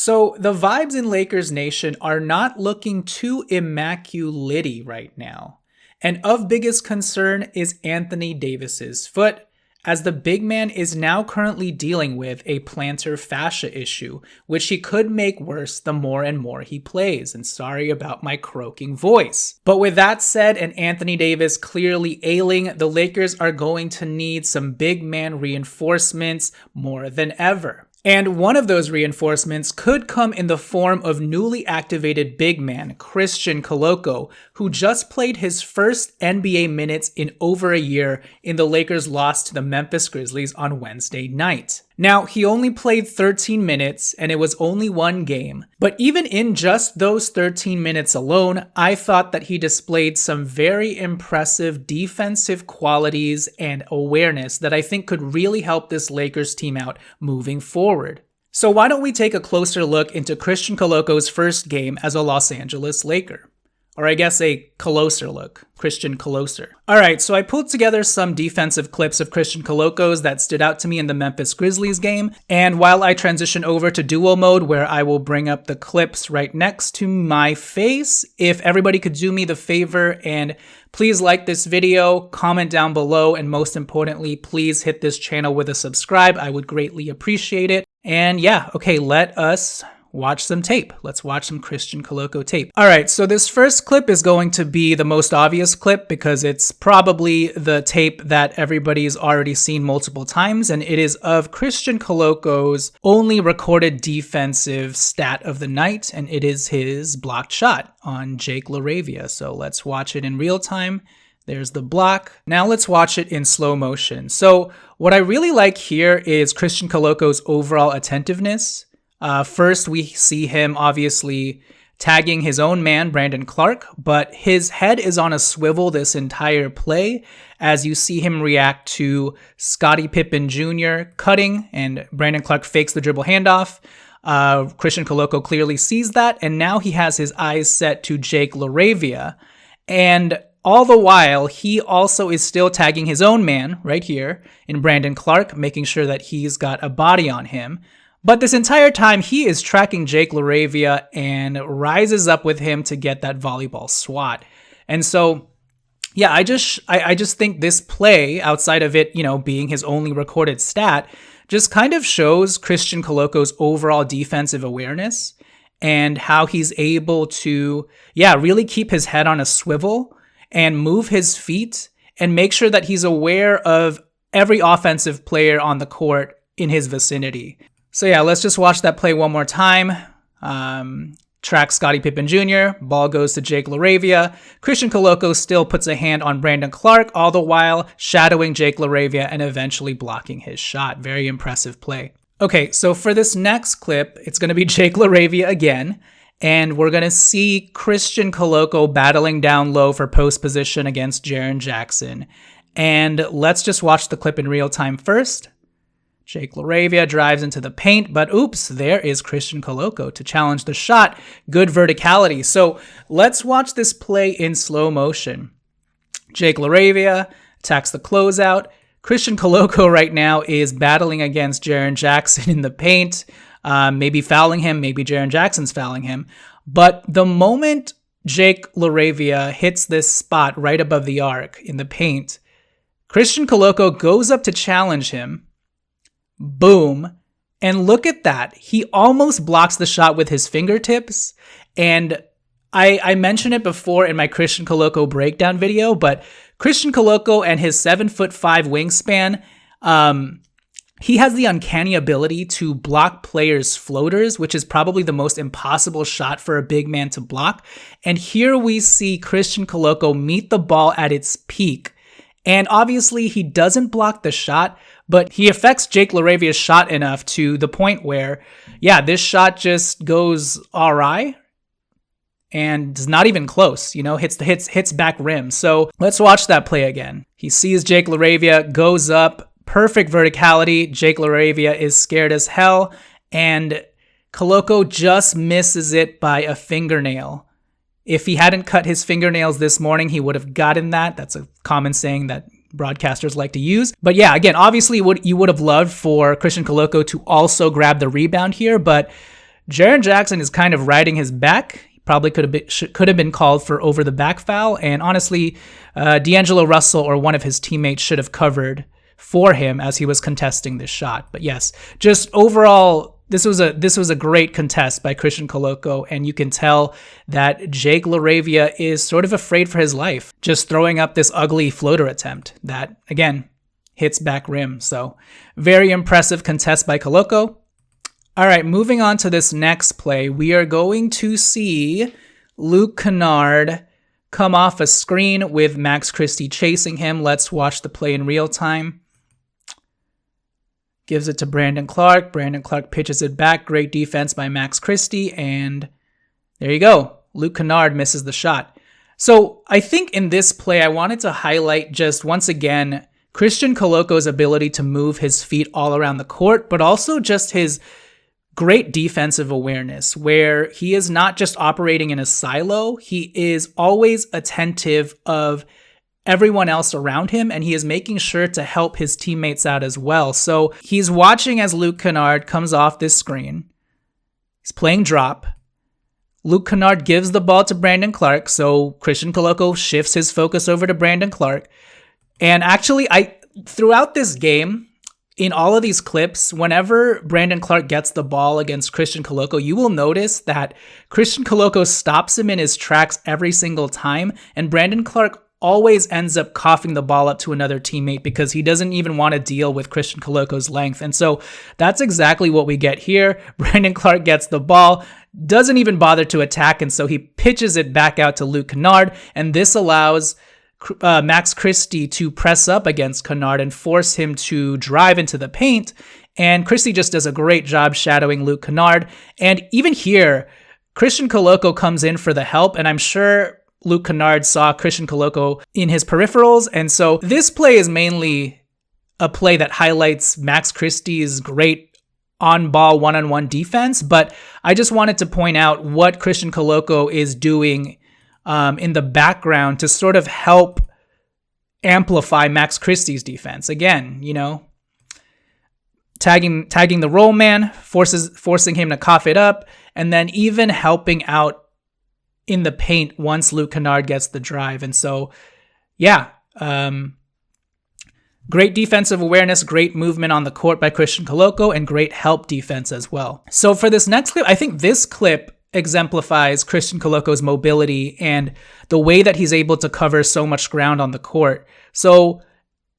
So the vibes in Lakers Nation are not looking too immaculate right now. And of biggest concern is Anthony Davis's foot, as the big man is now currently dealing with a plantar fascia issue, which he could make worse the more and more he plays. And sorry about my croaking voice. But with that said, and Anthony Davis clearly ailing, the Lakers are going to need some big man reinforcements more than ever. And one of those reinforcements could come in the form of newly activated big man Christian Koloko, who just played his first NBA minutes in over a year in the Lakers' loss to the Memphis Grizzlies on Wednesday night. Now, he only played 13 minutes and it was only one game, but even in just those 13 minutes alone, I thought that he displayed some very impressive defensive qualities and awareness that I think could really help this Lakers team out moving forward. So why don't we take a closer look into Christian Koloko's first game as a Los Angeles Laker? Or I guess a closer look. Christian Closer. Alright, so I pulled together some defensive clips of Christian Koloko's that stood out to me in the Memphis Grizzlies game, and while I transition over to duo mode where I will bring up the clips right next to my face, if everybody could do me the favor and please like this video, comment down below, and most importantly, please hit this channel with a subscribe. I would greatly appreciate it. And yeah, okay, let us watch some tape. Let's watch some Christian Koloko tape. All right, so this first clip is going to be the most obvious clip because it's probably the tape that everybody's already seen multiple times, and it is of Christian Koloko's only recorded defensive stat of the night, and it is his blocked shot on Jake LaRavia. So let's watch it in real time. There's the block. Now let's watch it in slow motion. So what I really like here is Christian Koloko's overall attentiveness. First, we see him obviously tagging his own man, Brandon Clarke, but his head is on a swivel this entire play as you see him react to Scottie Pippen Jr. cutting, and Brandon Clarke fakes the dribble handoff. Christian Koloko clearly sees that, and now he has his eyes set to Jake LaRavia. And all the while, he also is still tagging his own man right here in Brandon Clarke, making sure that he's got a body on him. But this entire time, he is tracking Jake LaRavia and rises up with him to get that volleyball swat. And so, yeah, I just think this play, outside of it, being his only recorded stat, just kind of shows Christian Koloko's overall defensive awareness and how he's able to, really keep his head on a swivel and move his feet and make sure that he's aware of every offensive player on the court in his vicinity. So yeah, let's just watch that play one more time. Track Scottie Pippen Jr., ball goes to Jake LaRavia. Christian Koloko still puts a hand on Brandon Clarke, all the while shadowing Jake LaRavia and eventually blocking his shot. Very impressive play. Okay, so for this next clip, it's going to be Jake LaRavia again, and we're going to see Christian Koloko battling down low for post position against Jaren Jackson. And let's just watch the clip in real time first. Jake LaRavia drives into the paint, but oops, there is Christian Koloko to challenge the shot. Good verticality. So let's watch this play in slow motion. Jake LaRavia attacks the closeout. Christian Koloko right now is battling against Jaren Jackson in the paint, maybe fouling him, maybe Jaren Jackson's fouling him. But the moment Jake LaRavia hits this spot right above the arc in the paint, Christian Koloko goes up to challenge him. Boom. And look at that. He almost blocks the shot with his fingertips. And I mentioned it before in my Christian Koloko breakdown video, but Christian Koloko and his 7'5" wingspan, he has the uncanny ability to block players' floaters, which is probably the most impossible shot for a big man to block. And here we see Christian Koloko meet the ball at its peak. And obviously he doesn't block the shot, but he affects Jake LaRavia's shot enough to the point where, this shot just goes awry and is not even close, hits back rim. So let's watch that play again. He sees Jake LaRavia, goes up, perfect verticality. Jake LaRavia is scared as hell, and Koloko just misses it by a fingernail. If he hadn't cut his fingernails this morning, he would have gotten that. That's a common saying that broadcasters like to use. But yeah, again, obviously you would have loved for Christian Koloko to also grab the rebound here, but Jaren Jackson is kind of riding his back. He probably could have been called for over the back foul. And honestly, D'Angelo Russell or one of his teammates should have covered for him as he was contesting this shot. But yes, just overall, this was a great contest by Christian Koloko, and you can tell that Jake LaRavia is sort of afraid for his life, just throwing up this ugly floater attempt that, again, hits back rim. So very impressive contest by Koloko. All right, moving on to this next play, we are going to see Luke Kennard come off a screen with Max Christie chasing him. Let's watch the play in real time. Gives it to Brandon Clark. Brandon Clark pitches it back. Great defense by Max Christie. And there you go. Luke Kennard misses the shot. So I think in this play, I wanted to highlight just once again, Christian Koloko's ability to move his feet all around the court, but also just his great defensive awareness, where he is not just operating in a silo. He is always attentive of everyone else around him, and he is making sure to help his teammates out as well. So he's watching as Luke Kennard comes off this screen. He's playing drop. Luke Kennard gives the ball to Brandon Clark, so Christian Koloko shifts his focus over to Brandon Clark. And actually, throughout this game, in all of these clips, whenever Brandon Clark gets the ball against Christian Koloko, you will notice that Christian Koloko stops him in his tracks every single time, and Brandon Clark always ends up coughing the ball up to another teammate because he doesn't even want to deal with Christian Koloko's length. And so that's exactly what we get here. Brandon Clark gets the ball, doesn't even bother to attack, and so he pitches it back out to Luke Kennard, and this allows Max Christie to press up against Kennard and force him to drive into the paint. And Christie just does a great job shadowing Luke Kennard. And even here, Christian Koloko comes in for the help, and I'm sure Luke Kennard saw Christian Koloko in his peripherals. And so this play is mainly a play that highlights Max Christie's great on-ball one-on-one defense. But I just wanted to point out what Christian Koloko is doing in the background to sort of help amplify Max Christie's defense. Again, tagging the roll man, forcing him to cough it up, and then even helping out in the paint once Luke Kennard gets the drive. And so, yeah, great defensive awareness, great movement on the court by Christian Koloko, and great help defense as well. So for this next clip, I think this clip exemplifies Christian Koloko's mobility and the way that he's able to cover so much ground on the court. So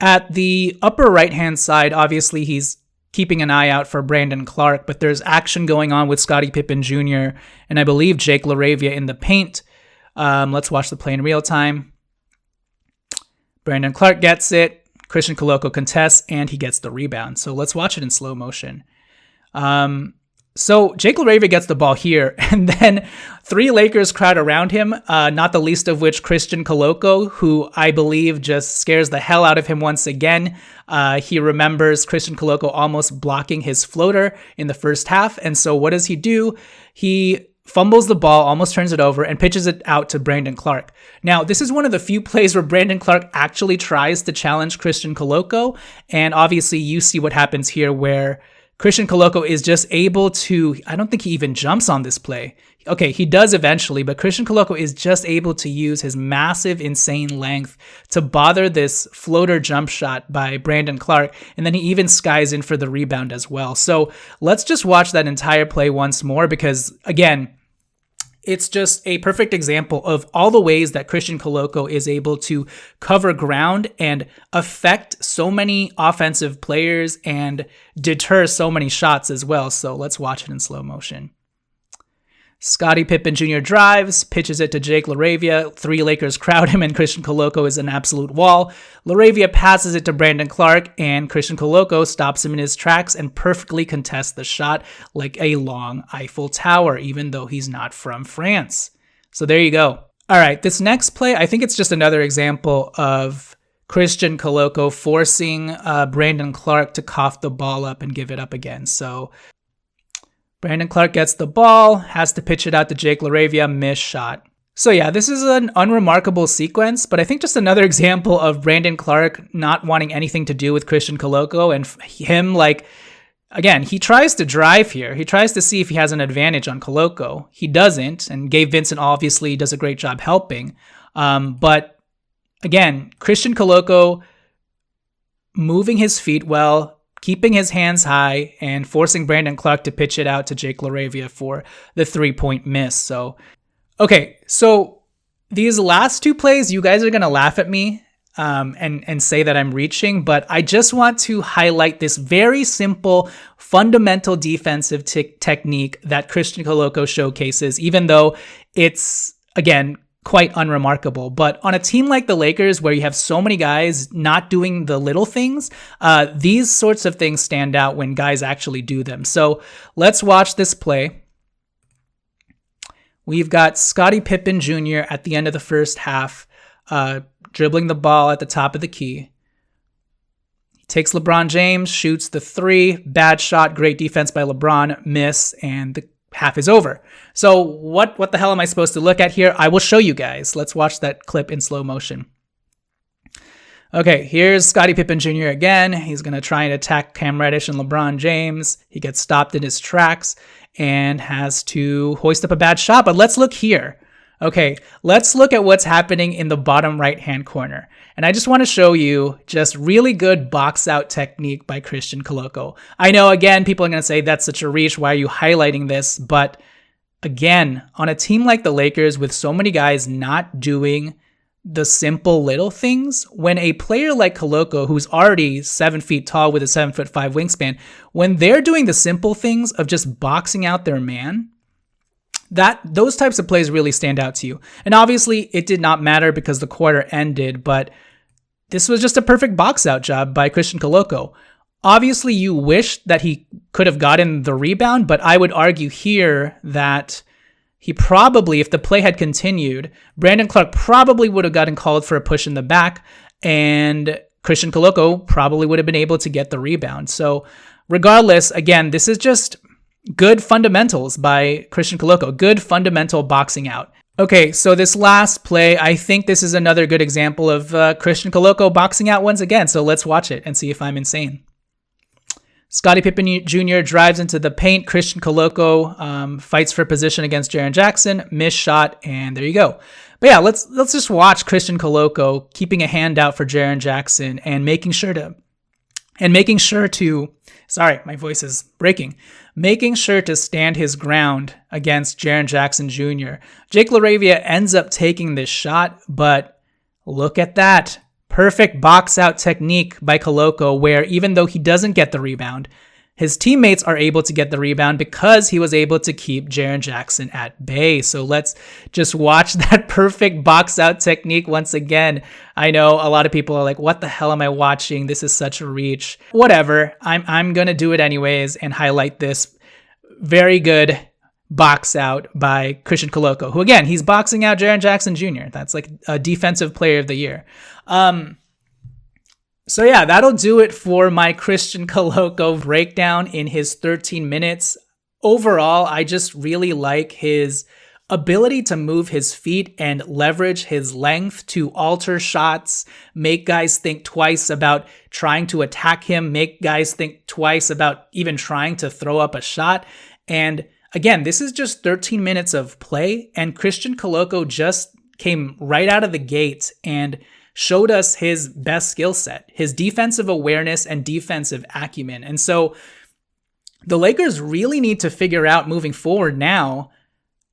at the upper right-hand side, obviously he's keeping an eye out for Brandon Clark, but there's action going on with Scottie Pippen Jr. and I believe Jake LaRavia in the paint. Let's watch the play in real time. Brandon Clark gets it. Christian Koloko contests, and he gets the rebound. So let's watch it in slow motion. So Jake LaRavia gets the ball here, and then three Lakers crowd around him, not the least of which Christian Koloko, who I believe just scares the hell out of him once again. He remembers Christian Koloko almost blocking his floater in the first half, and so what does he do? He fumbles the ball, almost turns it over, and pitches it out to Brandon Clark. Now, this is one of the few plays where Brandon Clark actually tries to challenge Christian Koloko, and obviously you see what happens here where Christian Koloko is just able to, I don't think he even jumps on this play. Okay, he does eventually, but Christian Koloko is just able to use his massive, insane length to bother this floater jump shot by Brandon Clark, and then he even skies in for the rebound as well. So let's just watch that entire play once more because, again, it's just a perfect example of all the ways that Christian Koloko is able to cover ground and affect so many offensive players and deter so many shots as well. So let's watch it in slow motion. Scottie Pippen Jr. drives, pitches it to Jake LaRavia. Three Lakers crowd him, and Christian Koloko is an absolute wall. LaRavia passes it to Brandon Clark, and Christian Koloko stops him in his tracks and perfectly contests the shot like a long Eiffel Tower, even though he's not from France. So there you go. All right, this next play, I think it's just another example of Christian Koloko forcing Brandon Clark to cough the ball up and give it up again. So Brandon Clark gets the ball, has to pitch it out to Jake LaRavia, missed shot. So yeah, this is an unremarkable sequence, but I think just another example of Brandon Clark not wanting anything to do with Christian Koloko and him again, he tries to drive here. He tries to see if he has an advantage on Koloko. He doesn't, and Gabe Vincent obviously does a great job helping. But again, Christian Koloko moving his feet well, keeping his hands high, and forcing Brandon Clark to pitch it out to Jake LaRavia for the 3-point miss. So, okay, so these last two plays, you guys are going to laugh at me and say that I'm reaching, but I just want to highlight this very simple, fundamental defensive technique that Christian Koloko showcases, even though it's, again, quite unremarkable. But on a team like the Lakers, where you have so many guys not doing the little things, these sorts of things stand out when guys actually do them. So let's watch this play. We've got Scottie Pippen Jr. at the end of the first half, dribbling the ball at the top of the key. He takes LeBron James, shoots the 3, bad shot, great defense by LeBron, miss, and the half is over. So what the hell am I supposed to look at here? I will show you guys. Let's watch that clip in slow motion. Okay, here's Scottie Pippen Jr. again. He's going to try and attack Cam Reddish and LeBron James. He gets stopped in his tracks and has to hoist up a bad shot. But let's look here. Okay, let's look at what's happening in the bottom right-hand corner. And I just want to show you just really good box-out technique by Christian Koloko. I know, again, people are going to say that's such a reach. Why are you highlighting this? But again, on a team like the Lakers with so many guys not doing the simple little things, when a player like Koloko, who's already 7 feet tall with a 7'5" wingspan, when they're doing the simple things of just boxing out their man, those types of plays really stand out to you. And obviously it did not matter because the quarter ended, but this was just a perfect box out job by Christian Koloko. Obviously you wish that he could have gotten the rebound, but I would argue here that he probably, if the play had continued, Brandon Clark probably would have gotten called for a push in the back, and Christian Koloko probably would have been able to get the rebound. So regardless, again, this is just good fundamentals by Christian Koloko. Good fundamental boxing out. Okay, so this last play, I think this is another good example of Christian Koloko boxing out once again. So let's watch it and see if I'm insane. Scottie Pippen Jr. drives into the paint. Christian Koloko fights for position against Jaren Jackson. Missed shot, and there you go. But yeah, let's just watch Christian Koloko keeping a hand out for Jaren Jackson and making sure to sorry, my voice is breaking. Making sure to stand his ground against Jaren Jackson Jr. Jake LaRavia ends up taking this shot, but look at that. Perfect box out technique by Koloko, where even though he doesn't get the rebound, his teammates are able to get the rebound because he was able to keep Jaren Jackson at bay. So let's just watch that perfect box out technique once again. I know a lot of people are like, what the hell am I watching? This is such a reach. Whatever. I'm going to do it anyways and highlight this very good box out by Christian Koloko, who again, he's boxing out Jaren Jackson Jr. That's like a defensive player of the year. So yeah, that'll do it for my Christian Koloko breakdown in his 13 minutes. Overall, I just really like his ability to move his feet and leverage his length to alter shots, make guys think twice about trying to attack him, make guys think twice about even trying to throw up a shot. And again, this is just 13 minutes of play, and Christian Koloko just came right out of the gate and showed us his best skill set, his defensive awareness and defensive acumen. And so the Lakers really need to figure out moving forward now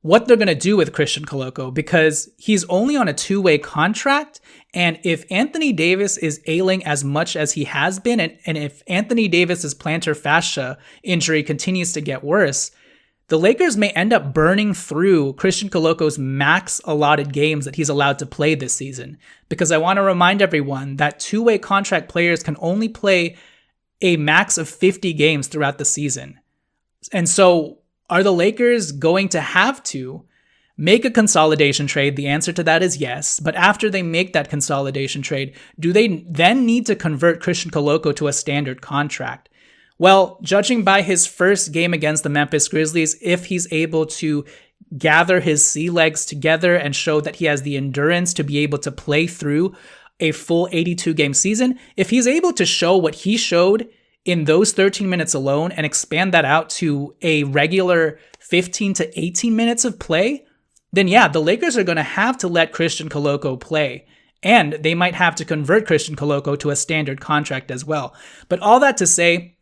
what they're going to do with Christian Koloko, because he's only on a 2-way contract. And if Anthony Davis is ailing as much as he has been, and if Anthony Davis's plantar fascia injury continues to get worse, the Lakers may end up burning through Christian Koloko's max allotted games that he's allowed to play this season. Because I want to remind everyone that 2-way contract players can only play a max of 50 games throughout the season. And so are the Lakers going to have to make a consolidation trade? The answer to that is yes. But after they make that consolidation trade, do they then need to convert Christian Koloko to a standard contract? Well, judging by his first game against the Memphis Grizzlies, if he's able to gather his sea legs together and show that he has the endurance to be able to play through a full 82-game season, if he's able to show what he showed in those 13 minutes alone and expand that out to a regular 15 to 18 minutes of play, then yeah, the Lakers are going to have to let Christian Koloko play. And they might have to convert Christian Koloko to a standard contract as well. But all that to say,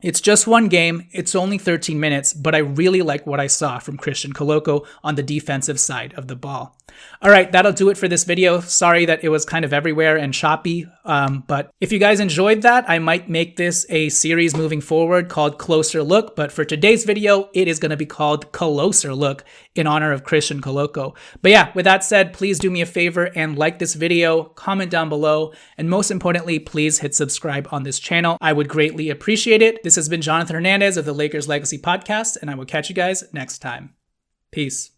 it's just one game, it's only 13 minutes, but I really like what I saw from Christian Koloko on the defensive side of the ball. All right, that'll do it for this video. Sorry that it was kind of everywhere and choppy, but if you guys enjoyed that, I might make this a series moving forward called Closer Look, but for today's video, it is going to be called Closer Look in honor of Christian Koloko. But yeah, with that said, please do me a favor and like this video, comment down below, and most importantly, please hit subscribe on this channel. I would greatly appreciate it. This has been Jonathan Hernandez of the Lakers Legacy Podcast, and I will catch you guys next time. Peace.